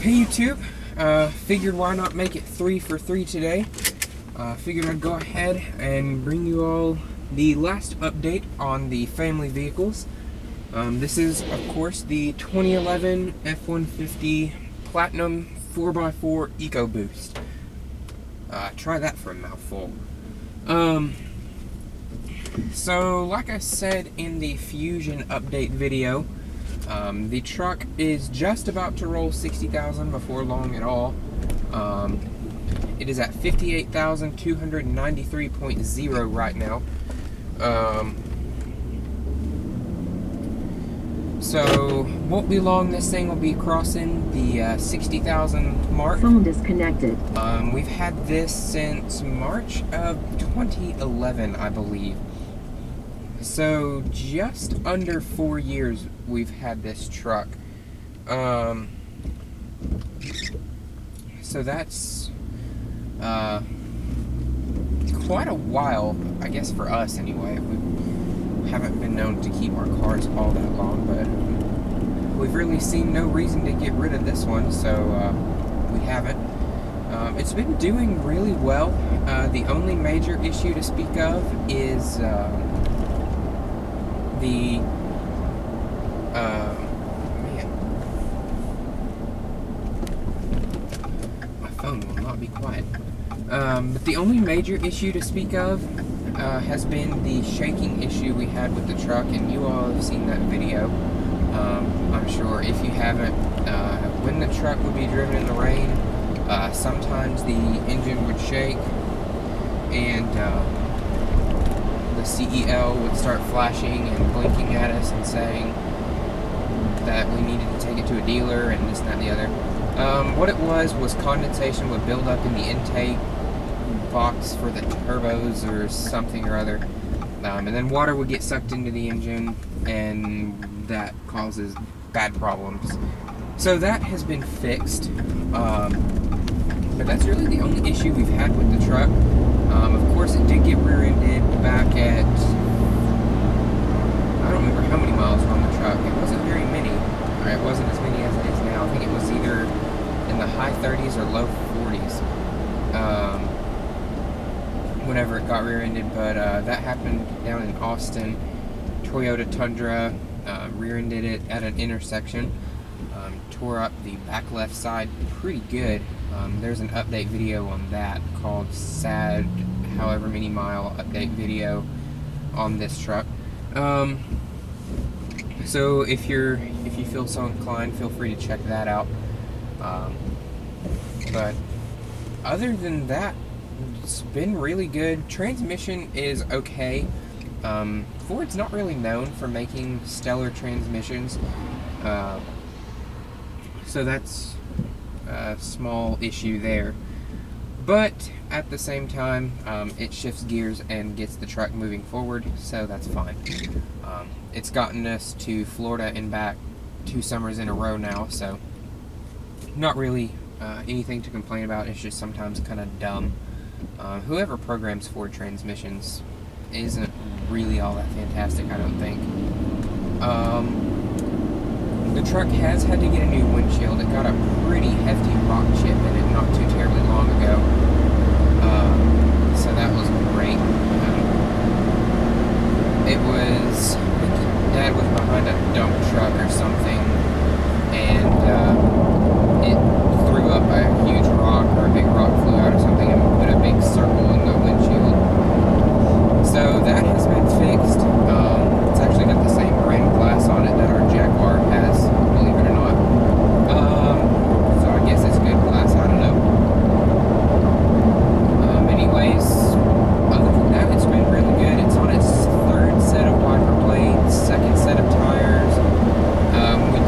Hey YouTube, figured why not make it 3 for 3 today. Figured I'd go ahead and bring you all the last update on the family vehicles. This is, of course, the 2011 F-150 Platinum 4x4 EcoBoost. Try that for a mouthful. So, like I said in the Fusion update video, the truck is just about to roll 60,000 before long at all. It is at 58,293.0 right now. So, won't be long this thing will be crossing the 60,000 mark. Phone disconnected. We've had this since March of 2011, I believe. So, just under 4 years we've had this truck. So that's quite a while, I guess, for us anyway. We haven't been known to keep our cars all that long, but we've really seen no reason to get rid of this one, so we haven't. It's been doing really well. The only major issue to speak of is my phone will not be quiet. But the only major issue to speak of has been the shaking issue we had with the truck, and you all have seen that video. I'm sure if you haven't, when the truck would be driven in the rain, sometimes the engine would shake, and the CEL would start flashing and blinking at us and saying that we needed to take it to a dealer and this and that and the other. What it was condensation would build up in the intake box for the turbos or something or other, and then water would get sucked into the engine, and that causes bad problems. So that has been fixed, but that's really the only issue we've had with the truck. Of course, it did get rear-ended back at, I don't remember how many miles were on the truck. It wasn't very many, or it wasn't as many as it is now. I think it was either in the high 30s or low 40s whenever it got rear-ended, but that happened down in Austin. Toyota Tundra rear-ended it at an intersection, tore up the back left side pretty good. There's an update video on that called sad however many mile update video on this truck. So if you feel so inclined, feel free to check that out. But other than that, it's been really good. Transmission is okay. Ford's not really known for making stellar transmissions, so that's a small issue there. But at the same time, it shifts gears and gets the truck moving forward, so that's fine. It's gotten us to Florida and back 2 summers in a row now, so not really anything to complain about. It's just sometimes kind of dumb. Whoever programs Ford transmissions isn't really all that fantastic, I don't think. The truck has had to get a new windshield. It got a pretty hefty rock chip in it not too terribly long ago. So that was great. It was, I think Dad was behind a dump truck or something, and it threw up a huge rock, or a big rock flew out or something, and put a big circle in the windshield. So that has been fixed. It's actually got the same rim glass on it that our Jaguar has, believe it or not. So I guess it's good glass, I don't know. Anyways, other than that, it's been really good. It's on its 3rd set of wiper blades, 2nd set of tires. We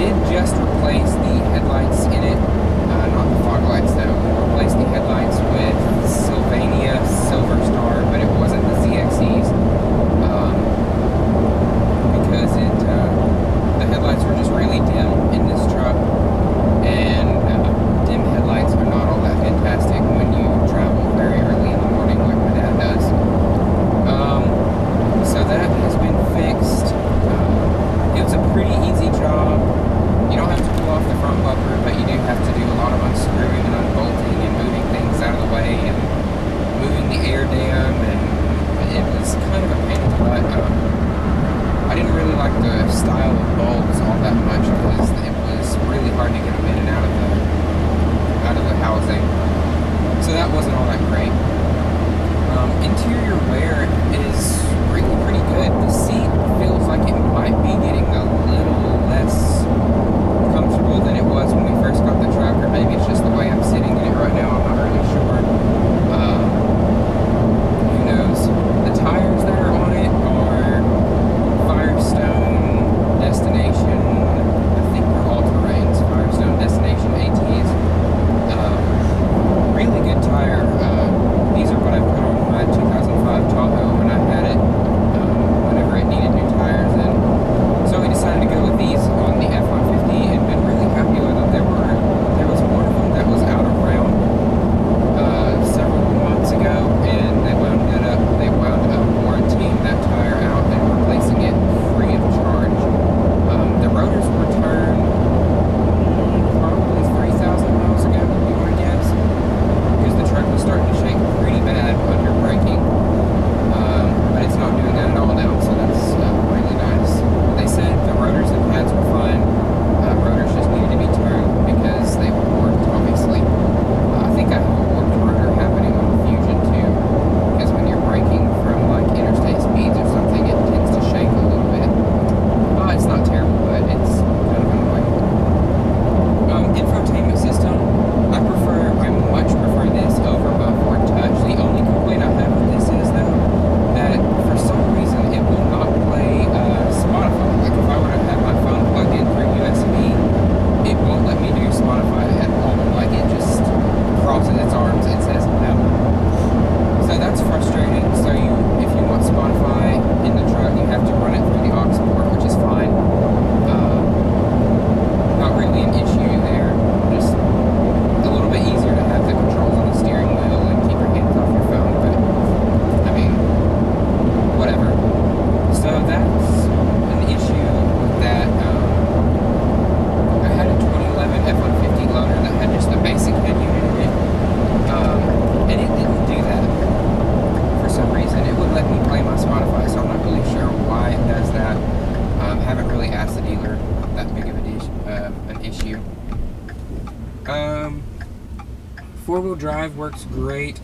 four-wheel drive works great.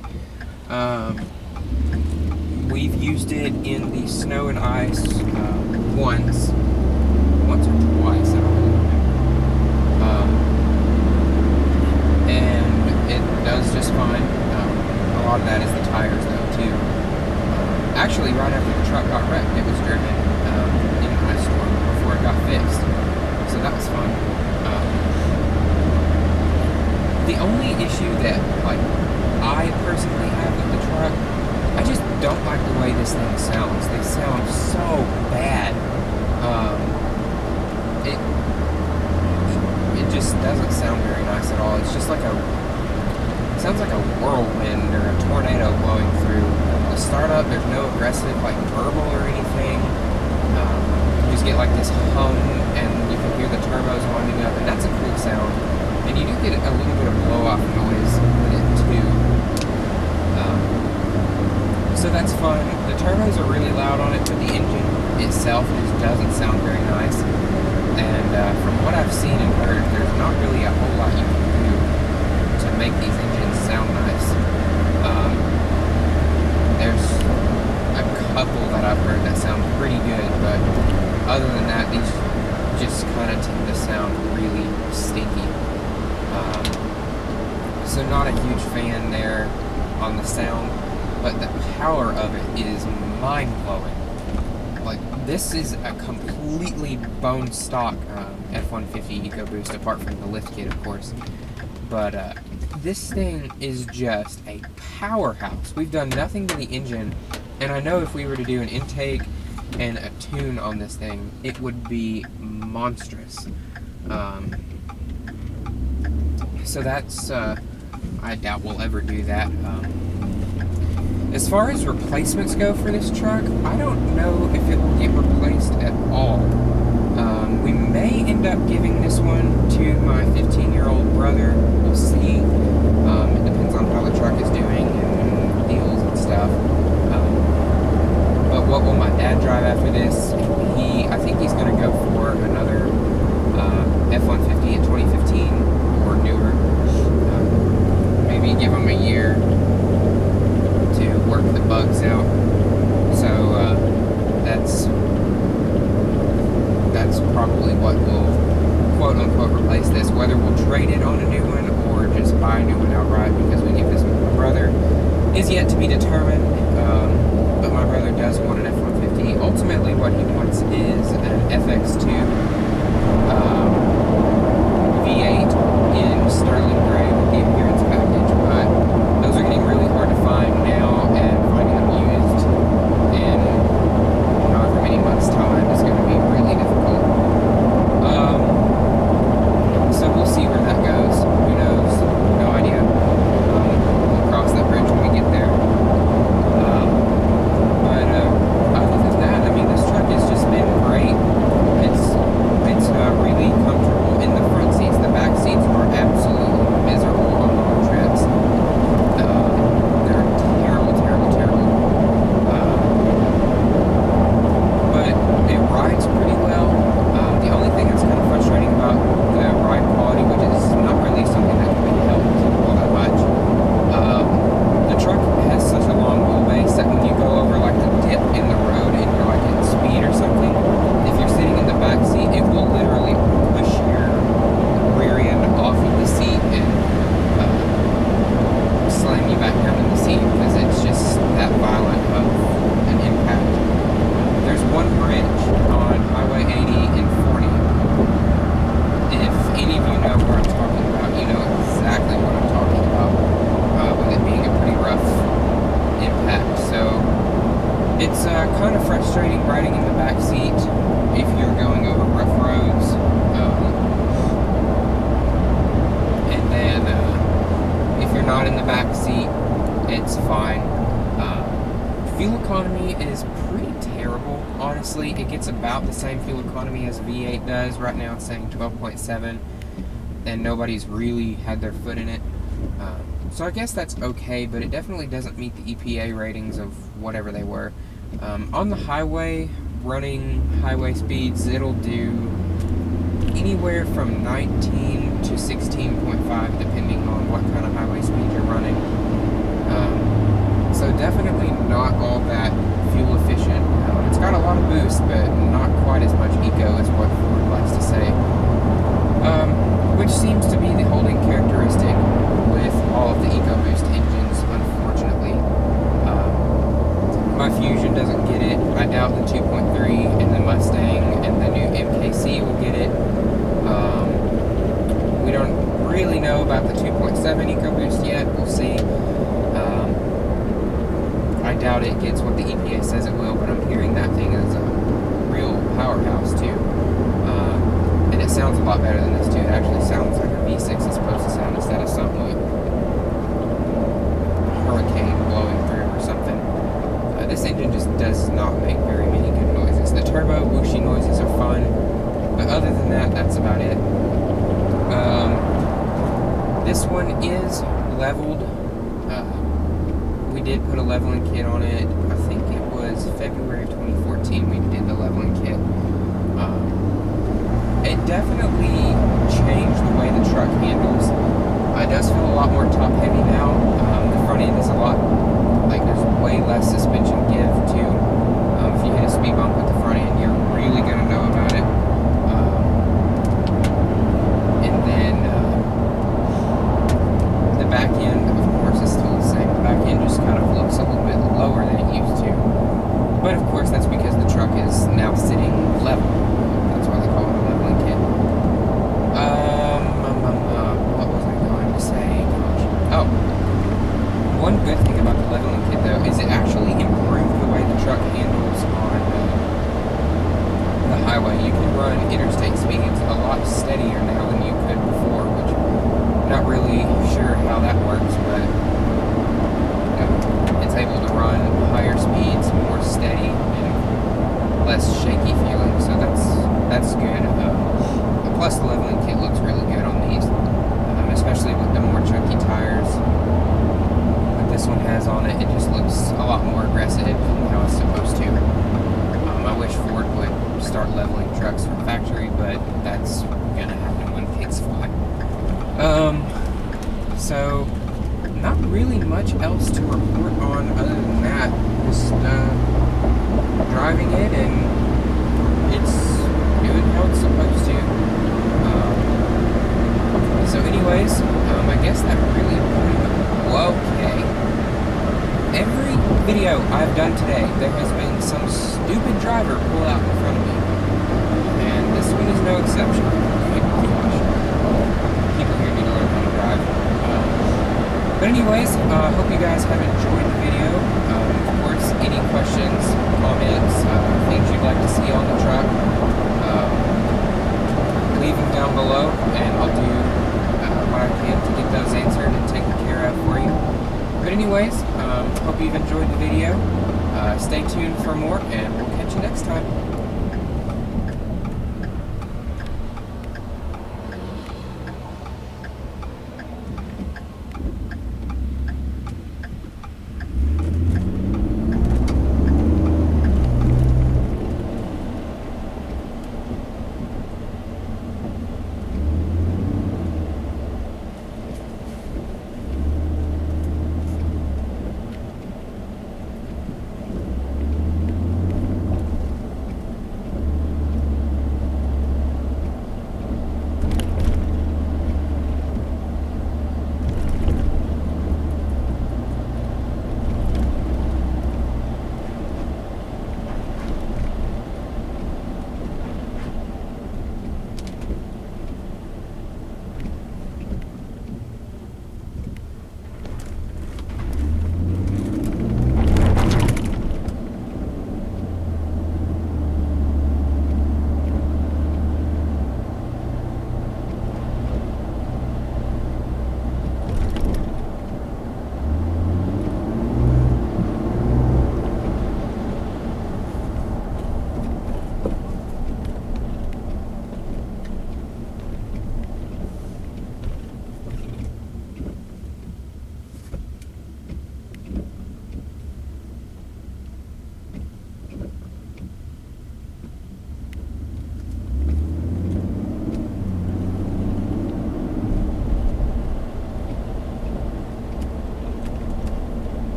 We've used it in the snow and ice once or twice, I don't really remember. And it does just fine. A lot of that is the tires, though, too. Actually, right after the truck got wrecked, it was driven in an ice storm before it got fixed. So that was fun. The only issue that, like, I personally have with the truck, I just don't like the way this thing sounds. They sound so bad. It just doesn't sound very nice at all. It's just like it sounds like a whirlwind or a tornado blowing through. The startup, there's no aggressive, like, burble or anything. You just get like this hum, and you can hear the turbos winding up, and that's a cool sound. And you do get a little bit of blow-off noise with it, too. So that's fun. The turbos are really loud on it, but the engine itself just doesn't sound very nice. And from what I've seen and heard, there's not really a whole lot you can do to make these engines sound nice. There's a couple that I've heard that sound pretty good, but other than that, these just kind of tend to sound really stinky. So not a huge fan there on the sound, but the power of it is mind-blowing. Like, this is a completely bone stock F-150 EcoBoost, apart from the lift kit, of course. But this thing is just a powerhouse. We've done nothing to the engine, and I know if we were to do an intake and a tune on this thing, it would be monstrous. So that's, I doubt we'll ever do that. As far as replacements go for this truck, I don't know if it will get replaced at all. We may end up giving this one to my 15-year-old brother. We'll see. It depends on how the truck is doing and deals and stuff. But what will my dad drive after this? I think he's going to go for another F-150 in 2015 or newer. Maybe give him a year to work the bugs out. So that's probably what will quote-unquote replace this. Whether we'll trade it on a new one or just buy a new one outright because we give this one to my brother is yet to be determined. But my brother does want an F-150. Ultimately, what he wants is an FX2 V8 in sterling gray with the appearance package. But those are getting really hard to find now, and finding them used in however many months' time is going to be really difficult. So we'll see where that goes. Who knows? No idea. We'll cross that bridge when we get there. But other than that, I mean, this truck has just been great. It's really comfortable in the front seats. The back seats are absolutely miserable on long trips. They're terrible. But it rides pretty well. The only thing that's kind of frustrating about the ride quality, which is not really something that can be helped all that much, the truck has such a long wheelbase that when you go over like a dip in the road and you're like at speed or something, if you're sitting in the back seat, it will literally push your rear end off of the seat and slam you back down in the seat because it's just that violent of an impact. There's one bridge on Highway 80 and 40. If any of you know where I'm talking about, you know exactly what I'm talking about, with it being a pretty rough impact. So it's kind of frustrating riding in the back seat if you're going over rough roads. And then if you're not in the back seat, it's fine. Fuel economy is pretty terrible, honestly. It gets about the same fuel economy as V8 does. Right now it's saying 12.7, and nobody's really had their foot in it. So I guess that's okay, but it definitely doesn't meet the EPA ratings of whatever they were. On the highway, running highway speeds, it'll do anywhere from 19 to 16.5, depending on what kind of highway speed you're running. So definitely not all that fuel efficient. It's got a lot of boost, but not quite as much eco as what Ford likes to say. Which seems to be the holding characteristic with all of the EcoBoost engines, unfortunately. My Fusion doesn't get it. I doubt the 2.3 and the Mustang and the new MKC will get it. We don't really know about the 2.7 EcoBoost yet. We'll see. I doubt it gets what the EPA says it will, but I'm hearing that thing is a real powerhouse too. And it sounds a lot better than this too. It actually sounds like a V6 is supposed to sound instead of some like hurricane blowing through or something. This engine just does not make very many good noises. The turbo whooshy noises are fun, but other than that, that's about it. This one is leveled. We did put a leveling kit on it. I think it was February of 2014 we did the leveling kit. It definitely changed the way the truck handles. It does feel a lot more top heavy now. The front end is a lot, like there's way less suspension give too. If you hit a speed bump with the front end, you're really going to know about it. And then the back end, of course, is still the same. The back end just kind of looks a little bit lower than it used to. But of course, that's because the truck is now sitting level. That's why they call it a leveling kit. What was I going to say? Gosh. Oh, one good thing about the leveling kit though is it actually improved the way the truck handles on the highway. You can run interstate speeds a lot steadier now than you could before, which I'm not really sure how that works, but it's able to run higher speeds, more steady, and less shaky feeling. So that's good. Plus, the leveling kit looks really good on these, especially with the more chunky tires that this one has on it. It just looks a lot more aggressive than how it's supposed to. I wish Ford would start leveling trucks from factory, but that's gonna happen when pigs fly. So not really much else to report on other than that. Just driving it, and it's doing how it's supposed to. So anyways, I guess that really... Okay. Every video I've done today, there has been some stupid driver pull out in front of me. And this one is no exception. Gosh. People here need to learn how to drive. But anyways, hope you guys have enjoyed the video. Of course, any questions, comments, things you'd like to see on the truck, leave them down below, and I'll do what I can to get those answered and taken care of for you. But anyways, hope you've enjoyed the video. Stay tuned for more, and we'll catch you next time.